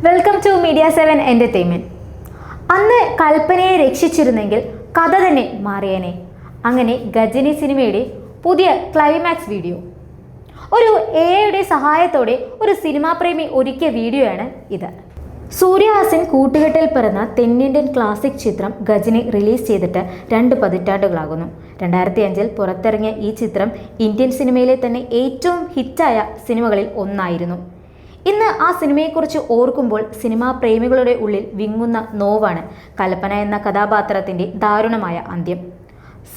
Welcome to media 7 entertainment. അന്ന് കൽപ്പനയെ രക്ഷിച്ചിരുന്നെങ്കിൽ കഥ തന്നെ മാറിയേനെ. അങ്ങനെ ഗജനി സിനിമയുടെ പുതിയ ക്ലൈമാക്സ് വീഡിയോ ഒരു എയുടെ സഹായത്തോടെ ഒരു സിനിമാ പ്രേമി ഒരുക്കിയ വീഡിയോയാണ് ഇത്. സൂര്യഹാസൻ കൂട്ടുകെട്ടിൽ പിറന്ന തെന്നിന്ത്യൻ ക്ലാസിക് ചിത്രം ഗജനി റിലീസ് ചെയ്തിട്ട് 2 പതിറ്റാണ്ടുകളാകുന്നു. 2005 പുറത്തിറങ്ങിയ ഈ ചിത്രം ഇന്ത്യൻ സിനിമയിലെ തന്നെ ഏറ്റവും ഹിറ്റായ സിനിമകളിൽ ഒന്നായിരുന്നു. ഇന്ന് ആ സിനിമയെക്കുറിച്ച് ഓർക്കുമ്പോൾ സിനിമാ പ്രേമികളുടെ ഉള്ളിൽ വിങ്ങുന്ന നോവാണ് കൽപ്പന എന്ന കഥാപാത്രത്തിൻ്റെ ദാരുണമായ അന്ത്യം.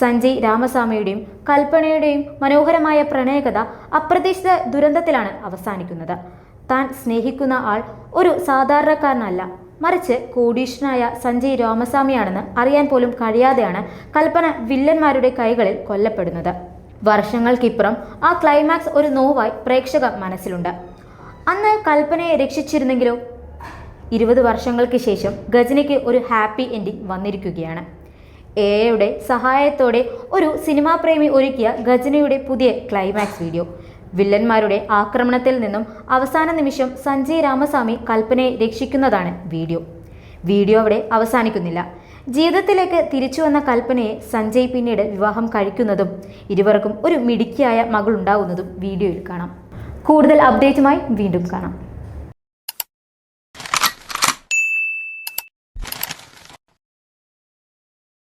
സഞ്ജയ് രാമസ്വാമിയുടെയും കൽപ്പനയുടെയും മനോഹരമായ പ്രണയകഥ അപ്രതീക്ഷിത ദുരന്തത്തിലാണ് അവസാനിക്കുന്നത്. താൻ സ്നേഹിക്കുന്ന ആൾ ഒരു സാധാരണക്കാരനല്ല, മറിച്ച് കോടീശ്വരനായ സഞ്ജയ് രാമസ്വാമിയാണെന്ന് അറിയാൻ പോലും കഴിയാതെയാണ് കൽപ്പന വില്ലന്മാരുടെ കൈകളിൽ കൊല്ലപ്പെടുന്നത്. വർഷങ്ങൾക്കിപ്പുറം ആ ക്ലൈമാക്സ് ഒരു നോവായി പ്രേക്ഷക മനസ്സിലുണ്ട്. അന്ന് കൽപ്പനയെ രക്ഷിച്ചിരുന്നെങ്കിലോ? 20 വർഷങ്ങൾക്ക് ശേഷം ഗജനിക്ക് ഒരു ഹാപ്പി എൻഡിങ് വന്നിരിക്കുകയാണ്. എയുടെ സഹായത്തോടെ ഒരു സിനിമാ പ്രേമി ഒരുക്കിയ ഗജനിയുടെ പുതിയ ക്ലൈമാക്സ് വീഡിയോ. വില്ലന്മാരുടെ ആക്രമണത്തിൽ നിന്നും അവസാന നിമിഷം സഞ്ജയ് രാമസ്വാമി കൽപ്പനയെ രക്ഷിക്കുന്നതാണ് വീഡിയോ അവിടെ അവസാനിക്കുന്നില്ല. ജീവിതത്തിലേക്ക് തിരിച്ചു വന്ന കൽപ്പനയെ സഞ്ജയ് പിന്നീട് വിവാഹം കഴിക്കുന്നതും ഇരുവർക്കും ഒരു മിടുക്കിയായ മകളുണ്ടാവുന്നതും വീഡിയോയിൽ കാണാം. കൂടുതൽ അപ്ഡേറ്റുമായി വീണ്ടും കാണാം.